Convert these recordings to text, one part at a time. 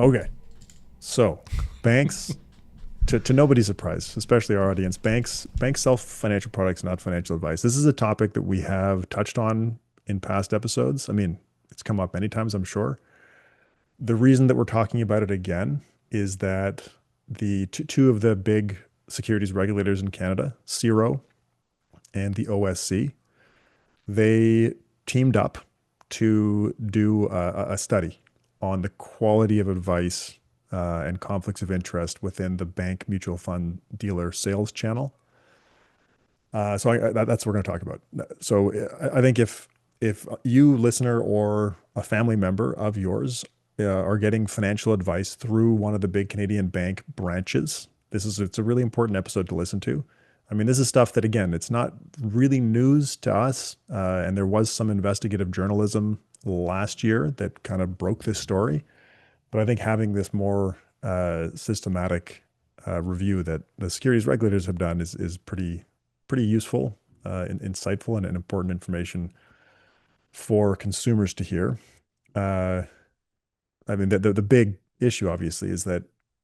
Okay. So banks, to nobody's surprise, especially our audience, banks sell financial products, not financial advice. This is a topic that we have touched on in past episodes. I mean, it's come up many times, I'm sure. The reason that we're talking about it again is that the two of the big securities regulators in Canada, CIRO and the OSC, they teamed up to do a study on the quality of advice and conflicts of interest within the bank mutual fund dealer sales channel. That's what we're going to talk about. So I think if you listener or a family member of yours are getting financial advice through one of the big Canadian bank branches, it's a really important episode to listen to. I mean, this is stuff that again, it's not really news to us, and there was some investigative journalism last year that kind of broke this story. But I think having this more systematic review that the securities regulators have done is pretty useful, insightful, and important information for consumers to hear. Uh, I mean, the big issue obviously is that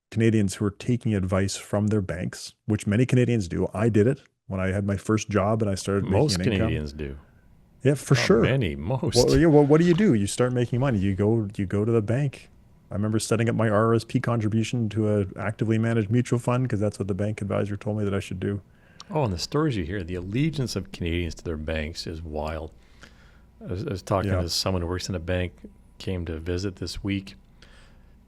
Canadians who are taking advice from their banks, which many Canadians do. I did it when I had my first job and I started making Most an income. Canadians do. Yeah, for Not sure. many, Well, most. yeah, well, what do? You start making money. You go to the bank. I remember setting up my RRSP contribution to a actively managed mutual fund because that's what the bank advisor told me that I should do. Oh, and the stories you hear, the allegiance of Canadians to their banks is wild. I was talking Yeah. to someone who works in a bank, came to visit this week,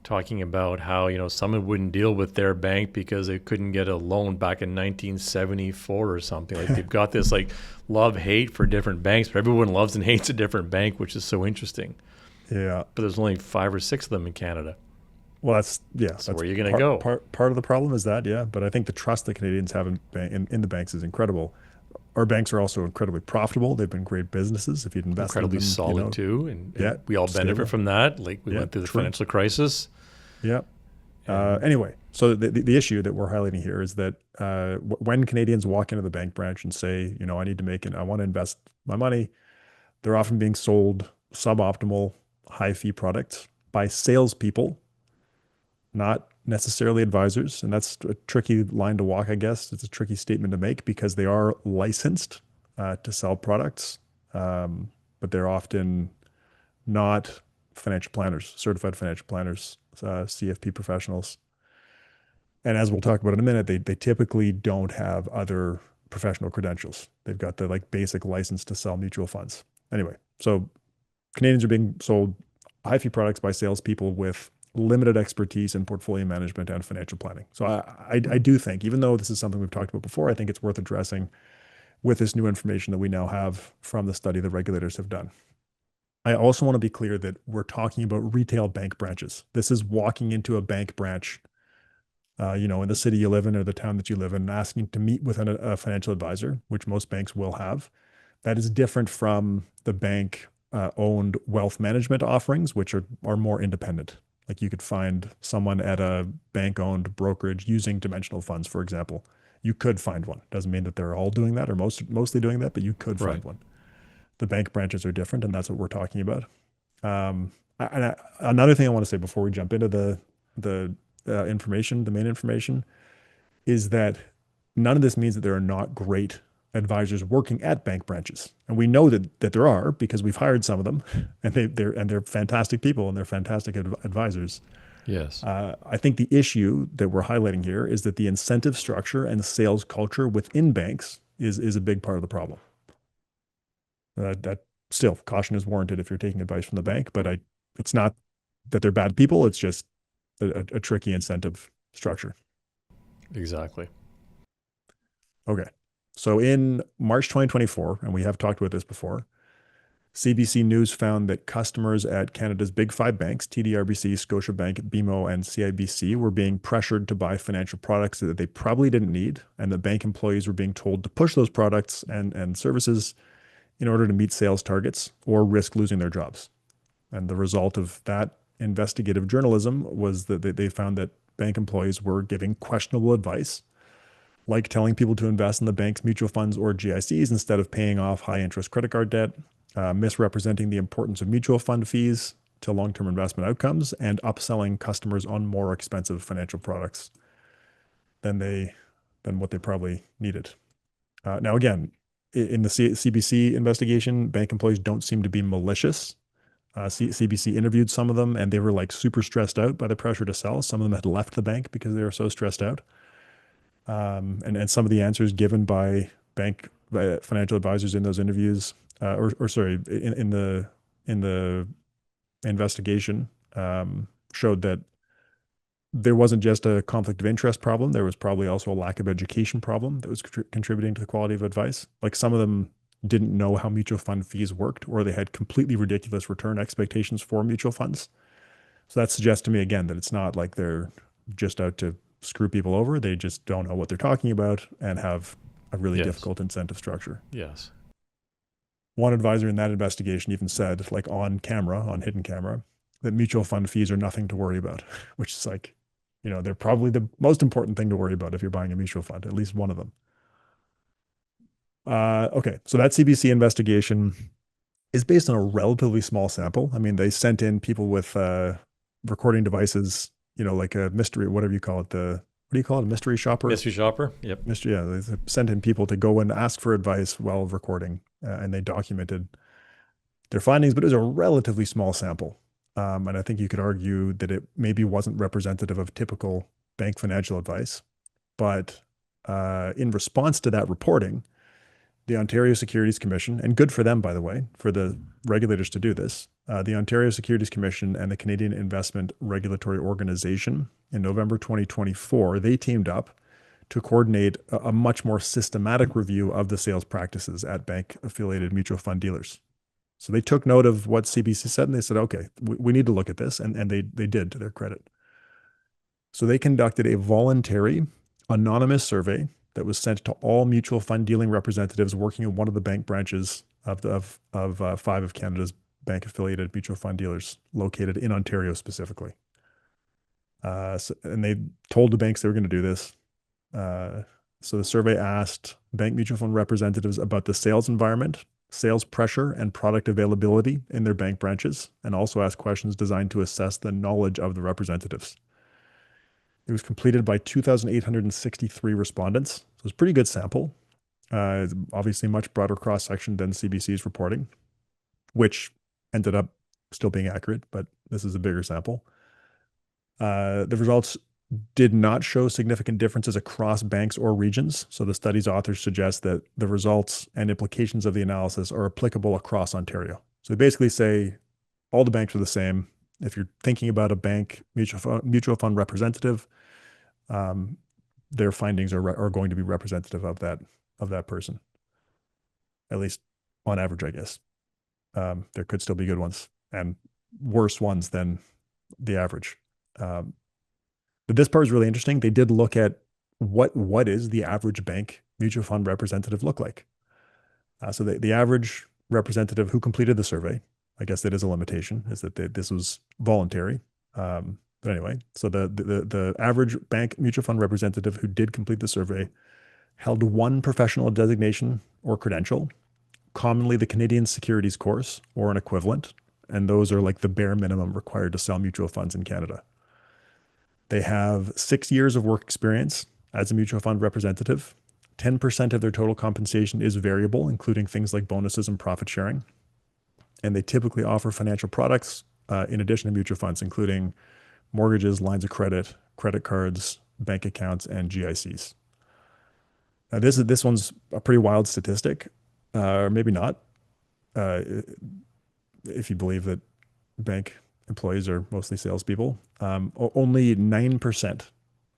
talking about how, someone wouldn't deal with their bank because they couldn't get a loan back in 1974 or something. Like they've got this like love hate for different banks, but everyone loves and hates a different bank, which is so interesting. Yeah. But there's only 5 or 6 of them in Canada. Well, that's yeah, So that's where are you going to part go? part part of the problem is that, yeah. But I think the trust that Canadians have in the banks is incredible. Our banks are also incredibly profitable. They've been great businesses. If you'd invested in Incredibly them, solid too, and yeah, we all benefit stable. from that. Like we Yeah, went through the true. financial crisis, Yeah. and Anyway, so the issue that we're highlighting here is that when Canadians walk into the bank branch and say, I need to I want to invest my money, they're often being sold suboptimal, high fee products by salespeople, not necessarily advisors. And that's a tricky line to walk, I guess. It's a tricky statement to make because they are licensed to sell products, but they're often not financial planners, certified financial planners, CFP professionals. And as we'll talk about in a minute, they typically don't have other professional credentials. They've got the like basic license to sell mutual funds. Anyway, so Canadians are being sold high fee products by salespeople with limited expertise in portfolio management and financial planning. So I do think, even though this is something we've talked about before, I think it's worth addressing with this new information that we now have from the study the regulators have done. I also want to be clear that we're talking about retail bank branches. This is walking into a bank branch, in the city you live in or the town that you live in, and asking to meet with a financial advisor, which most banks will have. That is different from the bank owned wealth management offerings, which are more independent. Like you could find someone at a bank owned brokerage using dimensional funds, for example. You could find one. Doesn't mean that they're all doing that or mostly doing that, but you could right. find one. The bank branches are different, and that's what we're talking about. Another thing I want to say before we jump into the information, the main information, is that none of this means that there are not great advisors working at bank branches, and we know that there are because we've hired some of them, and they're fantastic people and they're fantastic advisors. Yes, I think the issue that we're highlighting here is that the incentive structure and the sales culture within banks is a big part of the problem. That still caution is warranted if you're taking advice from the bank, but it's not that they're bad people. It's just a tricky incentive structure. exactly. Okay. So in March 2024, and we have talked about this before, CBC News found that customers at Canada's big five banks, TD RBC, Scotiabank, BMO, and CIBC, were being pressured to buy financial products that they probably didn't need, and the bank employees were being told to push those products and services in order to meet sales targets or risk losing their jobs. And the result of that investigative journalism was that they found that bank employees were giving questionable advice, like telling people to invest in the bank's mutual funds or GICs instead of paying off high interest credit card debt, misrepresenting the importance of mutual fund fees, to long-term investment outcomes and upselling customers on more expensive financial products than what they probably needed. Now, again, in the CBC investigation, bank employees don't seem to be malicious. CBC interviewed some of them, and they were like super stressed out by the pressure to sell. Some of them had left the bank because they were so stressed out. And some of the answers given by financial advisors in those interviews, or sorry, in the investigation, showed that there wasn't just a conflict of interest problem. There was probably also a lack of education problem that was contributing to the quality of advice. Like some of them didn't know how mutual fund fees worked, or they had completely ridiculous return expectations for mutual funds. So that suggests to me again that it's not like they're just out to screw people over. They just don't know what they're talking about and have a really difficult incentive structure. Yes. One advisor in that investigation even said, like on hidden camera, that mutual fund fees are nothing to worry about, which is like, they're probably the most important thing to worry about if you're buying a mutual fund, at least one of them. Okay, so that CBC investigation is based on a relatively small sample. I mean, they sent in people with recording devices, like a mystery, whatever you call it, what do you call it, a mystery shopper? Mystery shopper, yep. Yeah, they sent in people to go and ask for advice while recording, and they documented their findings, but it was a relatively small sample. And I think you could argue that it maybe wasn't representative of typical bank financial advice. But in response to that reporting, the Ontario Securities Commission, and good for them, by the way, for the regulators to do this, the Ontario Securities Commission and the Canadian Investment Regulatory Organization in November 2024, they teamed up to coordinate a much more systematic review of the sales practices at bank-affiliated mutual fund dealers. So they took note of what CBC said, and they said, okay, we need to look at this, and they did, to their credit. So they conducted a voluntary, anonymous survey that was sent to all mutual fund dealing representatives working in one of the bank branches of 5 of Canada's bank-affiliated mutual fund dealers located in Ontario specifically. And they told the banks they were going to do this. So the survey asked bank mutual fund representatives about the sales environment, sales pressure, and product availability in their bank branches, and also asked questions designed to assess the knowledge of the representatives. It was completed by 2,863 respondents. So it was a pretty good sample. Obviously much broader cross-section than CBC's reporting, which ended up still being accurate, but this is a bigger sample. The results did not show significant differences across banks or regions. So the study's authors suggest that the results and implications of the analysis are applicable across Ontario. So they basically say all the banks are the same. If you're thinking about a bank mutual fund representative, their findings are going to be representative of that person, at least on average, I guess. There could still be good ones and worse ones than the average. But this part is really interesting. They did look at what is the average bank mutual fund representative look like. So the average representative who completed the survey, I guess that is a limitation, is that this was voluntary. But anyway, so the average bank mutual fund representative who did complete the survey held one professional designation or credential, commonly the Canadian Securities Course or an equivalent, and those are like the bare minimum required to sell mutual funds in Canada. They have 6 years of work experience as a mutual fund representative. 10% of their total compensation is variable, including things like bonuses and profit sharing. And they typically offer financial products in addition to mutual funds, including mortgages, lines of credit, credit cards, bank accounts, and GICs. Now, this one's a pretty wild statistic, or maybe not, if you believe that bank employees are mostly salespeople. Only 9%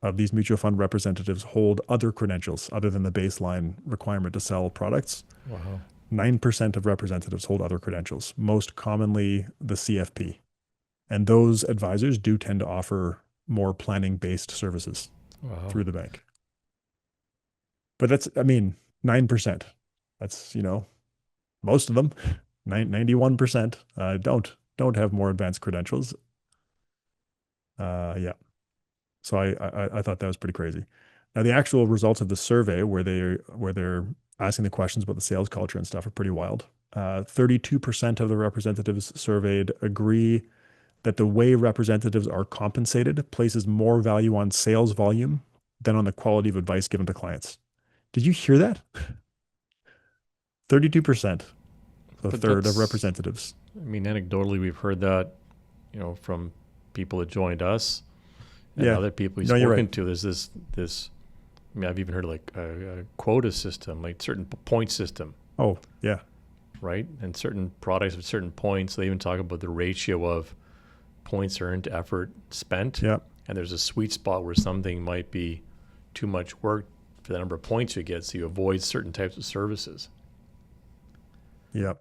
of these mutual fund representatives hold other credentials other than the baseline requirement to sell products. Wow. 9% of representatives hold other credentials, most commonly the CFP. And those advisors do tend to offer more planning-based services through the bank. But 9%. That's, most of them, 91% don't have more advanced credentials. Yeah. So I thought that was pretty crazy. Now the actual results of the survey where they're asking the questions about the sales culture and stuff are pretty wild. 32% of the representatives surveyed agree that the way representatives are compensated places more value on sales volume than on the quality of advice given to clients. Did you hear that? 32%, a But third of that's, representatives. I mean, anecdotally, we've heard that, from people that joined us and Yeah, other people we've no, you're right. spoken to. There's this. I mean, I've even heard like a quota system, like certain point system, Oh, yeah, right? And certain products with certain points. They even talk about the ratio of points earned to effort spent. yeah, And there's a sweet spot where something might be too much work for the number of points you get, so you avoid certain types of services. yeah.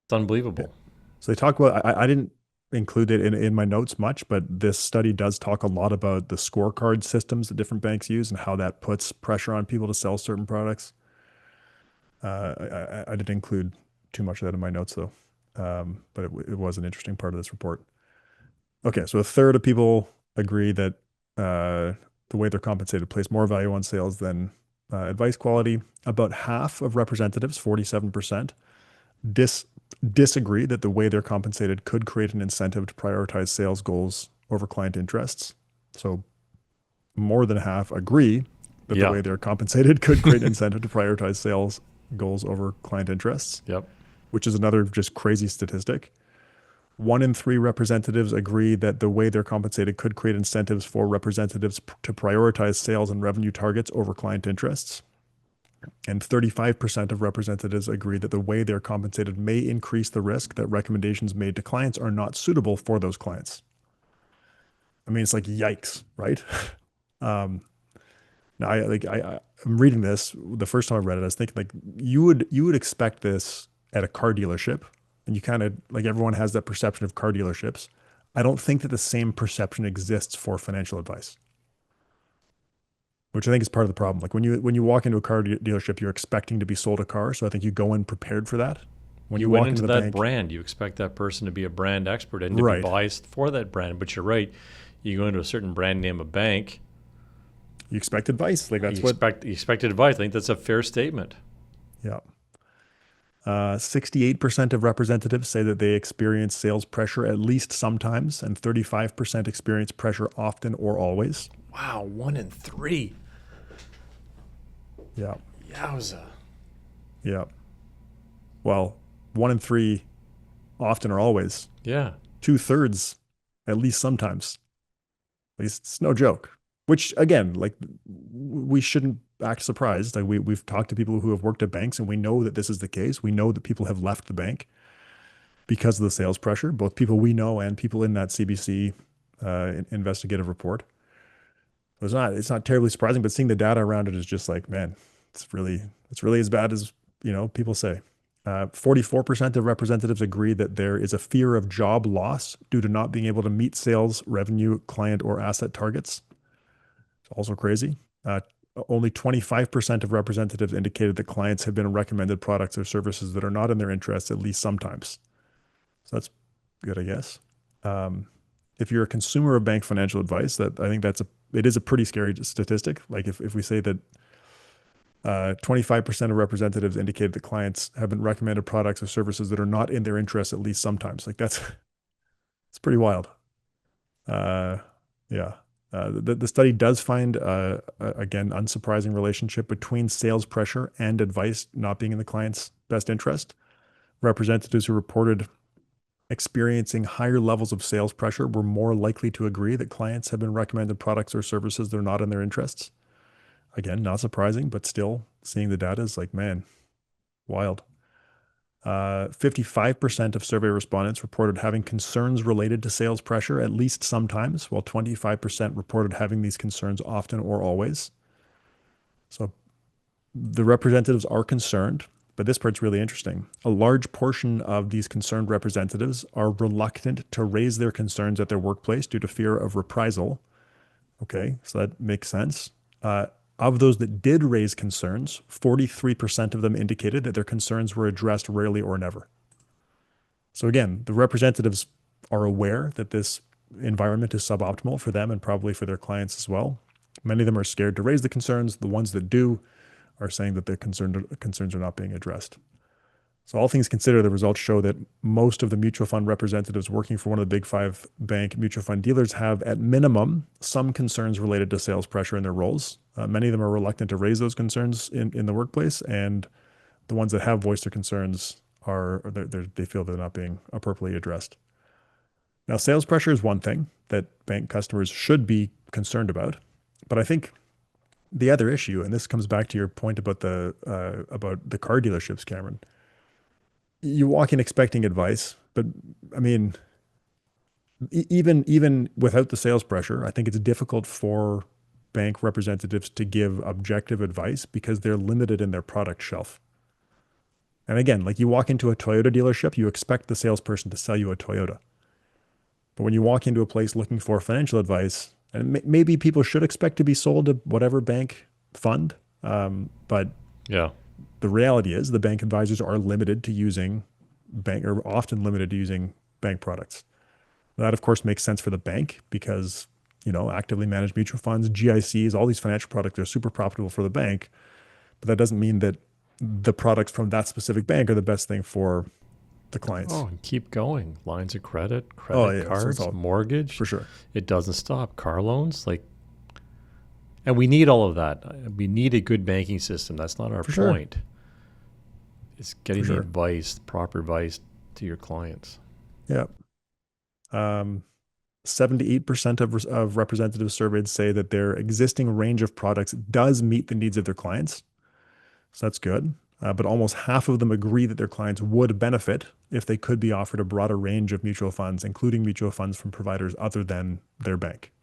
It's unbelievable. So they talk about, I didn't include it in my notes much, but this study does talk a lot about the scorecard systems that different banks use and how that puts pressure on people to sell certain products. I didn't include too much of that in my notes though, but it was an interesting part of this report. Okay, so a third of people agree that the way they're compensated place more value on sales than advice quality. About half of representatives, 47%, dis disagree that the way they're compensated could create an incentive to prioritize sales goals over client interests. So more than half agree that the Yeah. way they're compensated could create an incentive to prioritize sales goals over client interests, Yep. which is another just crazy statistic. 1 in 3 representatives agree that the way they're compensated could create incentives for representatives to prioritize sales and revenue targets over client interests. And 35% of representatives agree that the way they're compensated may increase the risk that recommendations made to clients are not suitable for those clients. I mean, it's like yikes, right? um, now, I'm reading this. The first time I read it, I was thinking like you would expect this at a car dealership, and you kind of like everyone has that perception of car dealerships. I don't think that the same perception exists for financial advice, which I think is part of the problem. Like when you walk into a car dealership, you're expecting to be sold a car, so I think you go in prepared for that. When You you went walk into into the that bank, brand. You expect that person to be a brand expert and to be right? biased for that brand. But you're right. You go into a certain brand name, a bank, You expect advice. Like you that's what. expected advice. I think that's a fair statement. Yeah. 68% of representatives say that they experience sales pressure at least sometimes, and 35% experience pressure often or always. Wow, 1 in 3. Yeah. Yowza. Yeah. Well, 1 in 3 often or always. Yeah. 2/3 at least sometimes. At least it's no joke. Which again, like we shouldn't act surprised. Like we've talked to people who have worked at banks and we know that this is the case. We know that people have left the bank because of the sales pressure, both people we know and people in that CBC investigative report. It's not terribly surprising, but seeing the data around it is just like, man, it's really as bad as people say. 44% of representatives agree that there is a fear of job loss due to not being able to meet sales, revenue, client, or asset targets. It's also crazy. Only 25% of representatives indicated that clients have been recommended products or services that are not in their interest at least sometimes. So that's good, I guess. Um, if you're a consumer of bank financial advice, that I think it is a pretty scary statistic. Like if we say that 25% of representatives indicated that clients have been recommended products or services that are not in their interest at least sometimes. Like that's it's pretty wild. Uh, yeah. The study does find, again, unsurprising relationship between sales pressure and advice not being in the client's best interest. Representatives who reported experiencing higher levels of sales pressure were more likely to agree that clients have been recommended products or services that are not in their interests. Again, not surprising, but still seeing the data is like, man, wild. 55% of survey respondents reported having concerns related to sales pressure at least sometimes, while 25% reported having these concerns often or always. So the representatives are concerned, but this part's really interesting. A large portion of these concerned representatives are reluctant to raise their concerns at their workplace due to fear of reprisal. Okay, so that makes sense. Of those that did raise concerns, 43% of them indicated that their concerns were addressed rarely or never. So again, the representatives are aware that this environment is suboptimal for them and probably for their clients as well. Many of them are scared to raise the concerns. The ones that do are saying that their concerns are not being addressed. So all things considered, the results show that most of the mutual fund representatives working for one of the big five bank mutual fund dealers have, at minimum, some concerns related to sales pressure in their roles. Many of them are reluctant to raise those concerns in the workplace, and the ones that have voiced their concerns they feel they're not being appropriately addressed. Now, sales pressure is one thing that bank customers should be concerned about, but I think the other issue, and this comes back to your point about the car dealerships, Cameron. You walk in expecting advice, but I mean, even without the sales pressure, I think it's difficult for bank representatives to give objective advice because they're limited in their product shelf. And again, like you walk into a Toyota dealership, you expect the salesperson to sell you a Toyota. But when you walk into a place looking for financial advice, and maybe people should expect to be sold to whatever bank fund, but Yeah. the reality is the bank advisors are limited to using often limited to using bank products. That, of course, makes sense for the bank because, actively managed mutual funds, GICs, all these financial products are super profitable for the bank. But that doesn't mean that the products from that specific bank are the best thing for the clients. Oh, and keep going. Lines of credit, Oh, credit yeah. So it's cards, all mortgage. for sure. It doesn't stop. Car loans, and we need all of that. We need a good banking system. That's not our For sure. point. It's getting For the sure. advice, proper advice to your clients. Yeah. 78% of representatives surveyed say that their existing range of products does meet the needs of their clients. So that's good. But almost half of them agree that their clients would benefit if they could be offered a broader range of mutual funds, including mutual funds from providers other than their bank.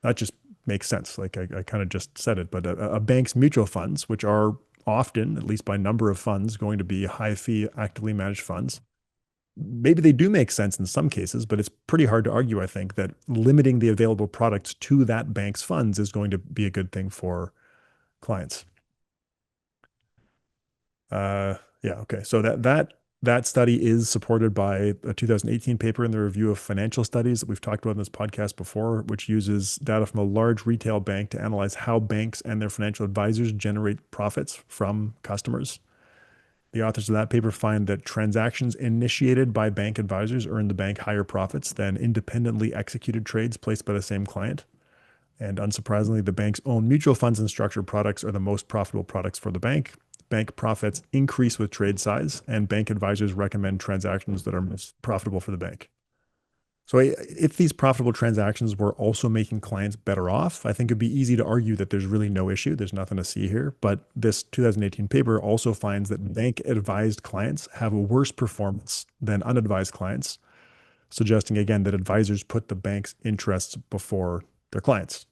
That just makes sense. Like I kind of just said it, but a bank's mutual funds, which are often, at least by number of funds, going to be high fee, actively managed funds, maybe they do make sense in some cases, but it's pretty hard to argue, I think, that limiting the available products to that bank's funds is going to be a good thing for clients. Yeah, okay. So that study is supported by a 2018 paper in the Review of Financial Studies that we've talked about in this podcast before, which uses data from a large retail bank to analyze how banks and their financial advisors generate profits from customers. The authors of that paper find that transactions initiated by bank advisors earn the bank higher profits than independently executed trades placed by the same client. And unsurprisingly, the bank's own mutual funds and structured products are the most profitable products for the bank. Bank profits increase with trade size, and bank advisors recommend transactions that are most profitable for the bank. So if these profitable transactions were also making clients better off, I think it'd be easy to argue that there's really no issue. There's nothing to see here. But this 2018 paper also finds that bank advised clients have a worse performance than unadvised clients, suggesting again that advisors put the bank's interests before their clients.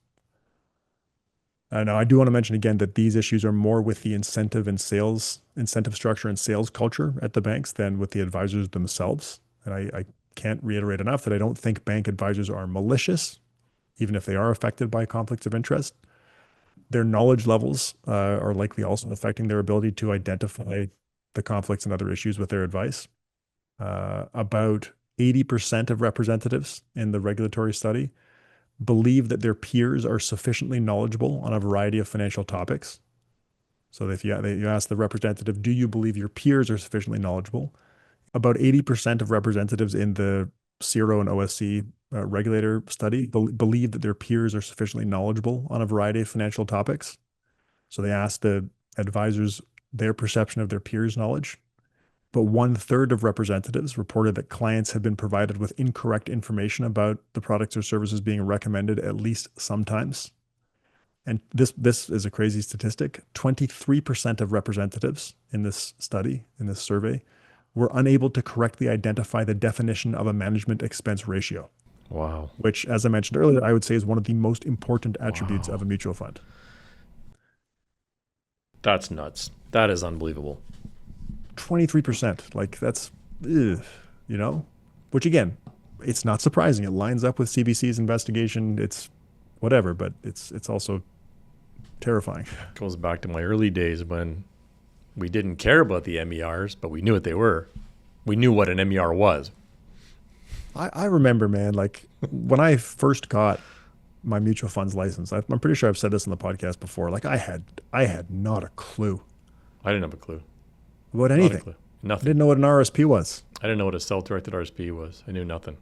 Now, I do want to mention again that these issues are more with the incentive structure and sales culture at the banks than with the advisors themselves. And I can't reiterate enough that I don't think bank advisors are malicious, even if they are affected by conflicts of interest. Their knowledge levels are likely also affecting their ability to identify the conflicts and other issues with their advice. About 80% of representatives in the regulatory study believe that their peers are sufficiently knowledgeable on a variety of financial topics. So if you ask the representative, do you believe your peers are sufficiently knowledgeable? About 80% of representatives in the CIRO and OSC regulator study believe that their peers are sufficiently knowledgeable on a variety of financial topics. So they asked the advisors their perception of their peers' knowledge. But 1/3 of representatives reported that clients have been provided with incorrect information about the products or services being recommended at least sometimes. And this is a crazy statistic. 23% of representatives in this study, in this survey, were unable to correctly identify the definition of a management expense ratio. Wow. Which, as I mentioned earlier, I would say is one of the most important attributes of a mutual fund. That's nuts. That is unbelievable. 23%. Like that's, which again, it's not surprising. It lines up with CBC's investigation. It's whatever, but it's also terrifying. Goes back to my early days when we didn't care about the MERs, but we knew what they were. We knew what an MER was. I remember, man, like when I first got my mutual funds license, I'm pretty sure I've said this in the podcast before. Like I had not a clue I didn't have a clue. about Not a anything. clue. I Nothing. didn't know what an RSP was. I didn't know what a self-directed RSP was. I knew nothing.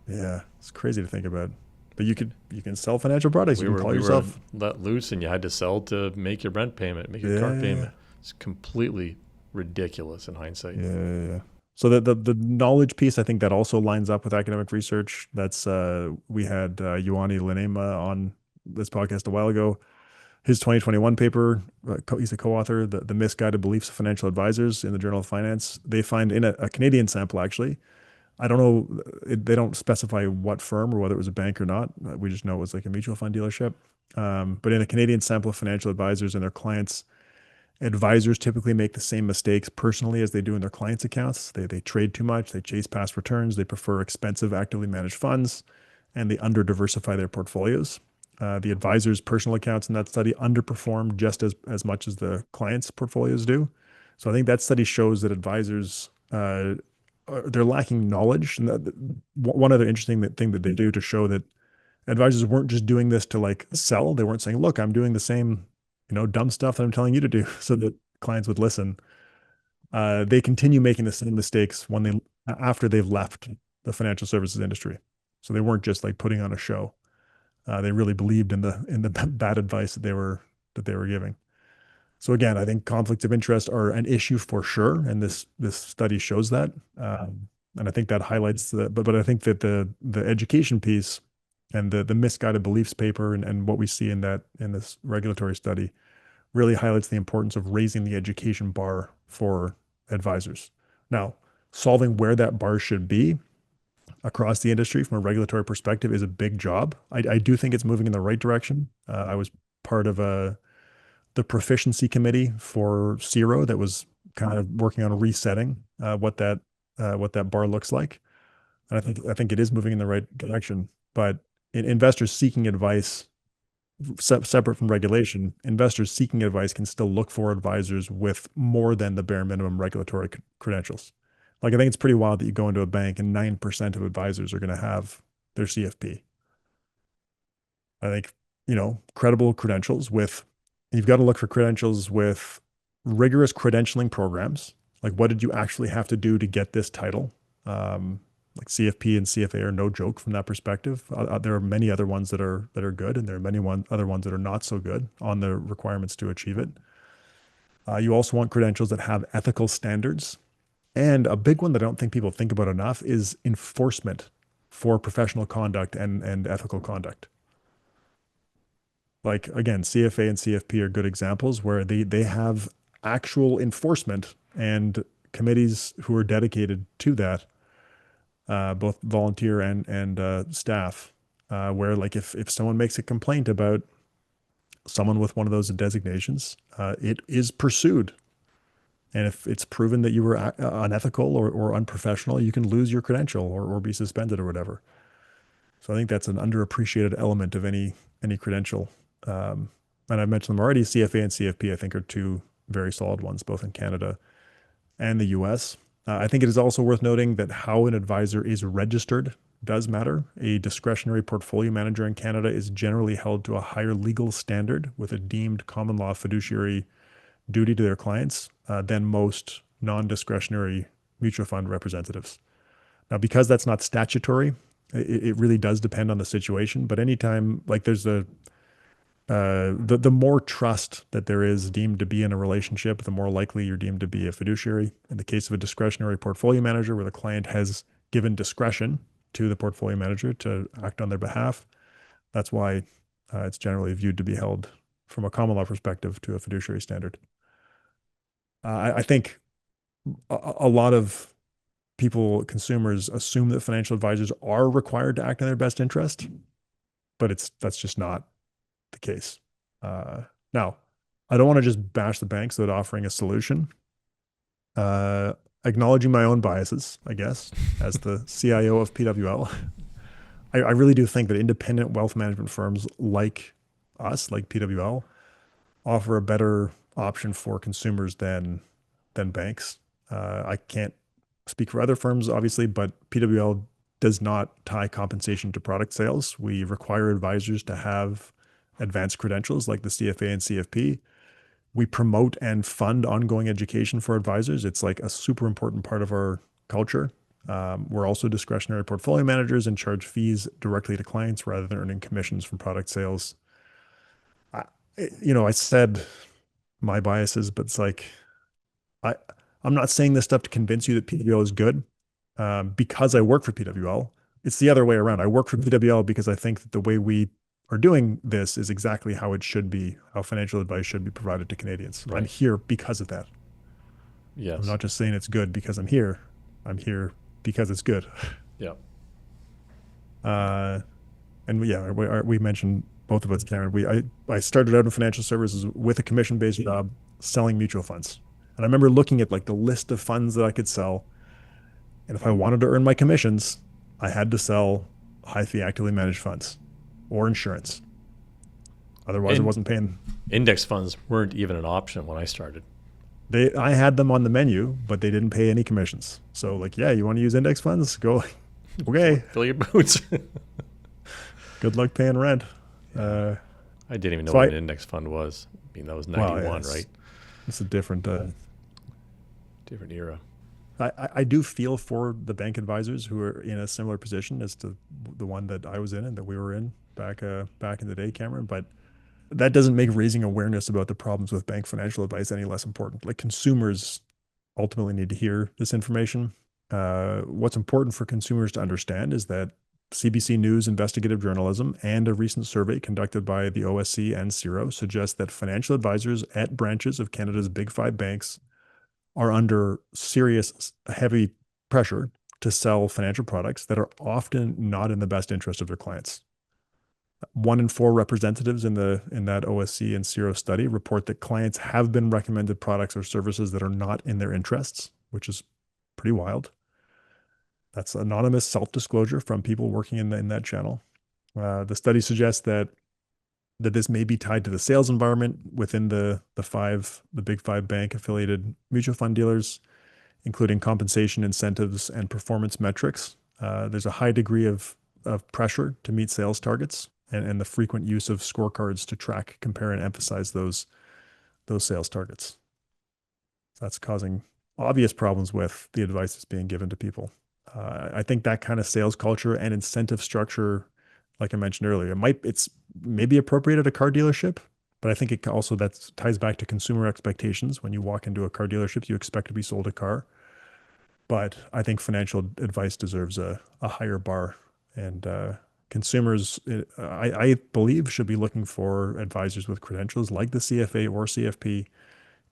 Yeah, it's crazy to think about. But you can sell financial products. You We can were call we were yourself. let loose, and you had to sell to make your rent payment, make your car Yeah, payment. It's completely ridiculous in hindsight. yeah. So the knowledge piece, I think that also lines up with academic research. That's we had Ioanni Linema on this podcast a while ago. His 2021 paper, he's a co-author, the Misguided Beliefs of Financial Advisors in the Journal of Finance. They find in a Canadian sample, actually, I don't know, they don't specify what firm or whether it was a bank or not. We just know it was like a mutual fund dealership. But in a Canadian sample of financial advisors and their clients, advisors typically make the same mistakes personally as they do in their clients' accounts. They trade too much, they chase past returns, they prefer expensive, actively managed funds, and they under diversify their portfolios. The advisors' personal accounts in that study underperform just as much as the clients' portfolios do. So I think that study shows that advisors they're lacking knowledge. And one other interesting thing that they do to show that advisors weren't just doing this to like sell. They weren't saying, "Look, I'm doing the same, dumb stuff that I'm telling you to do," so that clients would listen. They continue making the same mistakes when they after they've left the financial services industry. So they weren't just like putting on a show. They really believed in the bad advice that they were giving. So again, I think conflicts of interest are an issue for sure, and this study shows that. And I think that highlights but I think that the education piece and the misguided beliefs paper and what we see in this regulatory study really highlights the importance of raising the education bar for advisors. Now, solving where that bar should be across the industry from a regulatory perspective is a big job. I do think it's moving in the right direction. I was part of the proficiency committee for CIRO that was kind of working on resetting what that bar looks like. And I think it is moving in the right direction. But investors seeking advice, separate from regulation, investors seeking advice can still look for advisors with more than the bare minimum regulatory credentials. Like I think it's pretty wild that you go into a bank and 9% of advisors are going to have their CFP. I think, credible credentials with, you've got to look for credentials with rigorous credentialing programs. Like, what did you actually have to do to get this title? Like CFP and CFA are no joke from that perspective. There are many other ones that are good, and there are many other ones that are not so good on the requirements to achieve it. You also want credentials that have ethical standards. And a big one that I don't think people think about enough is enforcement for professional conduct and ethical conduct. Like again, CFA and CFP are good examples where they have actual enforcement and committees who are dedicated to that, both volunteer and staff. Where like if someone makes a complaint about someone with one of those designations, it is pursued. And if it's proven that you were unethical or unprofessional, you can lose your credential or be suspended or whatever. So I think that's an underappreciated element of any credential. And I mentioned them already. CFA and CFP, I think, are two very solid ones, both in Canada and the US. I think it is also worth noting that how an advisor is registered does matter. A discretionary portfolio manager in Canada is generally held to a higher legal standard with a deemed common law fiduciary duty to their clients than most non-discretionary mutual fund representatives. Now, because that's not statutory, it really does depend on the situation. But anytime, like there's the more trust that there is deemed to be in a relationship, the more likely you're deemed to be a fiduciary. In the case of a discretionary portfolio manager, where the client has given discretion to the portfolio manager to act on their behalf, that's why it's generally viewed to be held from a common law perspective to a fiduciary standard. I think a lot of consumers assume that financial advisors are required to act in their best interest, but that's just not the case. Now, I don't want to just bash the banks without offering a solution. Acknowledging my own biases, I guess, as the CIO of PWL, I really do think that independent wealth management firms like us, like PWL, offer a better option for consumers than banks. I can't speak for other firms, obviously, but PWL does not tie compensation to product sales. We require advisors to have advanced credentials like the CFA and CFP. we promote and fund ongoing education for advisors. It's like a super important part of our culture. We're also discretionary portfolio managers and charge fees directly to clients rather than earning commissions from product sales. I, I said my biases, but it's like I, I'm not saying this stuff to convince you that PWL is good because I work for PWL. It's the other way around. I work for PWL because I think that the way we are doing this is exactly how it should be, how financial advice should be provided to Canadians. I'm Right. here because of that. I'm Yes. not just saying it's good because I'm here. I'm here because it's good. Yeah. Uh, and yeah, we mentioned both of us, Cameron. I started out in financial services with a commission-based job selling mutual funds. And I remember looking at like the list of funds that I could sell. And if I wanted to earn my commissions, I had to sell high fee actively managed funds or insurance. Otherwise, I And wasn't paying. index funds weren't even an option when I started. I had them on the menu, but they didn't pay any commissions. So like, yeah, you want to use index funds? Go. Okay. Fill your boots. Good luck paying rent. Yeah. I didn't even know So what I, an index fund was. I mean, that was well, 91, yes, right? it's a different. Different era. I do feel for the bank advisors who are in a similar position as to the one that I was in and that we were in back in the day, Cameron. But that doesn't make raising awareness about the problems with bank financial advice any less important. Like consumers ultimately need to hear this information. What's important for consumers to understand is that CBC News investigative journalism and a recent survey conducted by the OSC and CIRO suggest that financial advisors at branches of Canada's big five banks are under serious, heavy pressure to sell financial products that are often not in the best interest of their clients. 1 in 4 representatives in that OSC and CIRO study report that clients have been recommended products or services that are not in their interests, which is pretty wild. That's anonymous self-disclosure from people working in that channel. The study suggests that this may be tied to the sales environment within the big five bank affiliated mutual fund dealers, including compensation, incentives, and performance metrics. There's a high degree of pressure to meet sales targets and the frequent use of scorecards to track, compare, and emphasize those sales targets. That's causing obvious problems with the advice that's being given to people. I think that kind of sales culture and incentive structure, like I mentioned earlier, it's maybe appropriate at a car dealership, but I think it also that ties back to consumer expectations. When you walk into a car dealership, you expect to be sold a car. But I think financial advice deserves a higher bar, and consumers, I believe, should be looking for advisors with credentials like the CFA or CFP,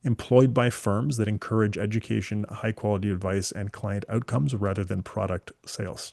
employed by firms that encourage education, high quality advice, and client outcomes rather than product sales.